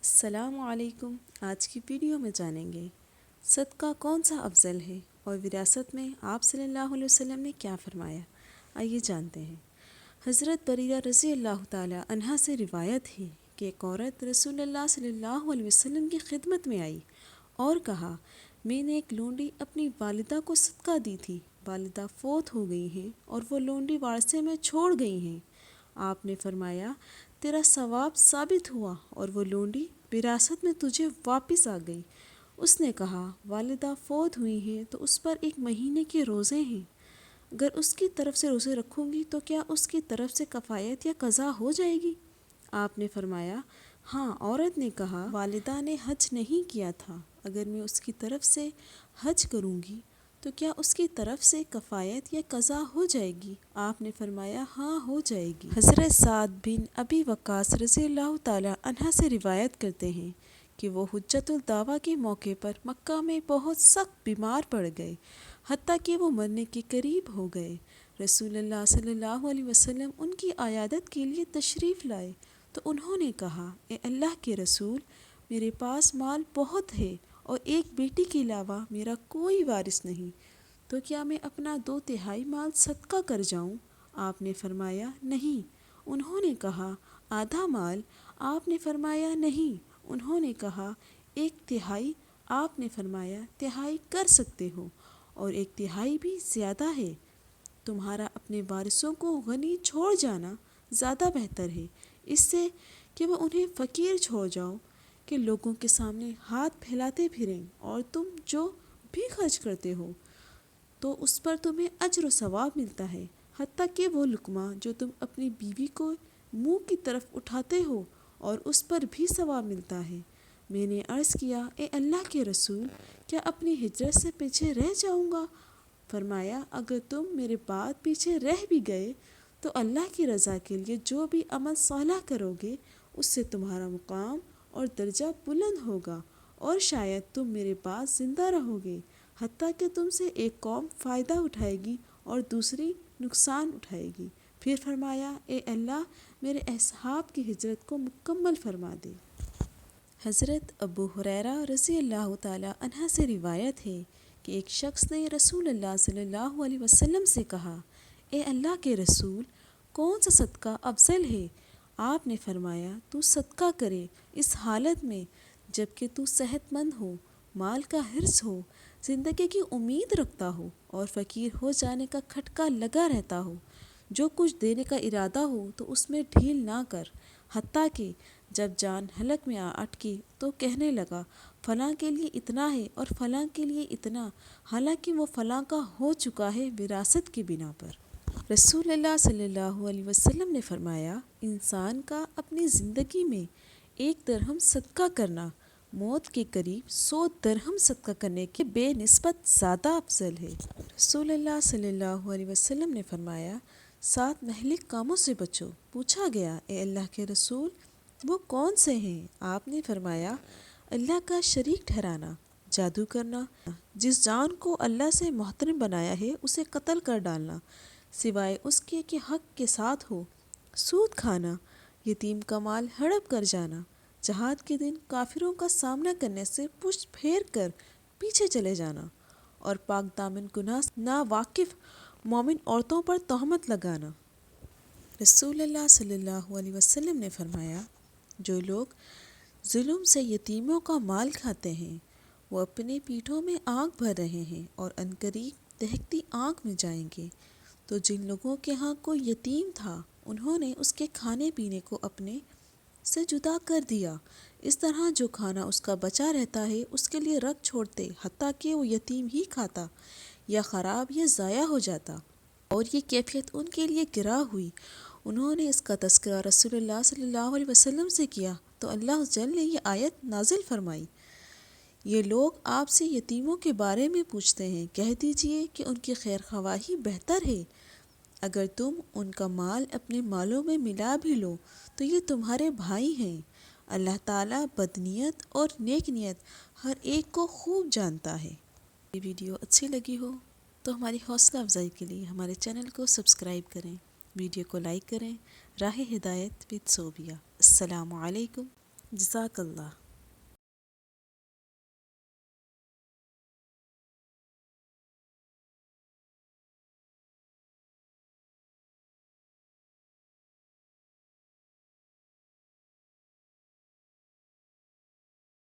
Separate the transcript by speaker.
Speaker 1: السلام علیکم۔ آج کی ویڈیو میں جانیں گے صدقہ کون سا افضل ہے اور وراثت میں آپ صلی اللہ علیہ وسلم نے کیا فرمایا۔ آئیے جانتے ہیں۔ حضرت بریرہ رضی اللہ تعالی عنہا سے روایت ہے کہ ایک عورت رسول اللہ صلی اللہ علیہ وسلم کی خدمت میں آئی اور کہا، میں نے ایک لونڈی اپنی والدہ کو صدقہ دی تھی، والدہ فوت ہو گئی ہیں اور وہ لونڈی وارثے میں چھوڑ گئی ہیں۔ آپ نے فرمایا، تیرا ثواب ثابت ہوا اور وہ لونڈی وراثت میں تجھے واپس آ گئی۔ اس نے کہا، والدہ فوت ہوئی ہیں تو اس پر 1 مہینے کے روزے ہیں، اگر اس کی طرف سے روزے رکھوں گی تو کیا اس کی طرف سے کفایت یا قضا ہو جائے گی؟ آپ نے فرمایا، ہاں۔ عورت نے کہا، والدہ نے حج نہیں کیا تھا، اگر میں اس کی طرف سے حج کروں گی تو کیا اس کی طرف سے کفایت یا قضا ہو جائے گی؟ آپ نے فرمایا، ہاں ہو جائے گی۔ حضرت سعد بن ابی وقاص رضی اللہ تعالی عنہ سے روایت کرتے ہیں کہ وہ حجۃ الوداع کے موقع پر مکہ میں بہت سخت بیمار پڑ گئے، حتیٰ کہ وہ مرنے کے قریب ہو گئے۔ رسول اللہ صلی اللہ علیہ وسلم ان کی عیادت کے لیے تشریف لائے تو انہوں نے کہا، اے اللہ کے رسول، میرے پاس مال بہت ہے اور ایک بیٹی کے علاوہ میرا کوئی وارث نہیں، تو کیا میں اپنا 2/3 مال صدقہ کر جاؤں؟ آپ نے فرمایا، نہیں۔ انہوں نے کہا، آدھا مال؟ آپ نے فرمایا، نہیں۔ انہوں نے کہا، 1/3؟ آپ نے فرمایا، 1/3 کر سکتے ہو، اور 1/3 بھی زیادہ ہے۔ تمہارا اپنے وارثوں کو غنی چھوڑ جانا زیادہ بہتر ہے، اس سے کہ وہ انہیں فقیر چھوڑ جاؤ کہ لوگوں کے سامنے ہاتھ پھیلاتے پھریں، اور تم جو بھی خرچ کرتے ہو تو اس پر تمہیں اجر و ثواب ملتا ہے، حتیٰ کہ وہ لقمہ جو تم اپنی بیوی کو منہ کی طرف اٹھاتے ہو اور اس پر بھی ثواب ملتا ہے۔ میں نے عرض کیا، اے اللہ کے رسول، کیا اپنی ہجرت سے پیچھے رہ جاؤں گا؟ فرمایا، اگر تم میرے بعد پیچھے رہ بھی گئے تو اللہ کی رضا کے لیے جو بھی عمل صالح کرو گے اس سے تمہارا مقام اور درجہ بلند ہوگا، اور شاید تم میرے بعد زندہ رہو گے، حتیٰ کہ تم سے ایک قوم فائدہ اٹھائے گی اور دوسری نقصان اٹھائے گی۔ پھر فرمایا، اے اللہ، میرے اصحاب کی ہجرت کو مکمل فرما دے۔ حضرت ابو ہریرہ رضی اللہ تعالی عنہ سے روایت ہے کہ ایک شخص نے رسول اللہ صلی اللہ علیہ وسلم سے کہا، اے اللہ کے رسول، کون سا صدقہ افضل ہے؟ آپ نے فرمایا، تو صدقہ کرے اس حالت میں جب کہ تو صحت مند ہو، مال کا حرص ہو، زندگی کی امید رکھتا ہو اور فقیر ہو جانے کا کھٹکا لگا رہتا ہو۔ جو کچھ دینے کا ارادہ ہو تو اس میں ڈھیل نہ کر، حتیٰ کہ جب جان حلق میں اٹکی تو کہنے لگا، فلاں کے لیے اتنا ہے اور فلاں کے لیے اتنا، حالانکہ وہ فلاں کا ہو چکا ہے وراثت کی بنا پر۔ رسول اللہ صلی اللہ علیہ وسلم نے فرمایا، انسان کا اپنی زندگی میں 1 درہم صدقہ کرنا موت کے قریب 100 درہم صدقہ کرنے کے بے نسبت زیادہ افضل ہے۔ رسول اللہ صلی اللہ علیہ وسلم نے فرمایا، 7 مہلک کاموں سے بچو۔ پوچھا گیا، اے اللہ کے رسول، وہ کون سے ہیں؟ آپ نے فرمایا، اللہ کا شریک ٹھہرانا، جادو کرنا، جس جان کو اللہ سے محترم بنایا ہے اسے قتل کر ڈالنا سوائے اس کے کہ حق کے ساتھ ہو، سود کھانا، یتیم کا مال ہڑپ کر جانا، جہاد کے دن کافروں کا سامنا کرنے سے پشت پھیر کر پیچھے چلے جانا، اور پاک دامن گناہ سے ناواقف مومن عورتوں پر تہمت لگانا۔ رسول اللہ صلی اللہ علیہ وسلم نے فرمایا، جو لوگ ظلم سے یتیموں کا مال کھاتے ہیں وہ اپنے پیٹھوں میں آگ بھر رہے ہیں اور عنقریب دہکتی آگ میں جائیں گے۔ تو جن لوگوں کے ہاں کوئی یتیم تھا انہوں نے اس کے کھانے پینے کو اپنے سے جدا کر دیا، اس طرح جو کھانا اس کا بچا رہتا ہے اس کے لیے رکھ چھوڑتے، حتیٰ کہ وہ یتیم ہی کھاتا یا خراب یا ضائع ہو جاتا، اور یہ کیفیت ان کے لیے گراں ہوئی۔ انہوں نے اس کا تذکرہ رسول اللہ صلی اللہ علیہ وسلم سے کیا تو اللہ جل نے یہ آیت نازل فرمائی، یہ لوگ آپ سے یتیموں کے بارے میں پوچھتے ہیں، کہہ دیجئے کہ ان کی خیر خواہی بہتر ہے، اگر تم ان کا مال اپنے مالوں میں ملا بھی لو تو یہ تمہارے بھائی ہیں، اللہ تعالیٰ بدنیت اور نیک نیت ہر ایک کو خوب جانتا ہے۔ یہ ویڈیو اچھی لگی ہو تو ہماری حوصلہ افزائی کے لیے ہمارے چینل کو سبسکرائب کریں، ویڈیو کو لائک کریں۔ راہ ہدایت وتھ صوبیہ۔ السلام علیکم۔ جزاک اللہ۔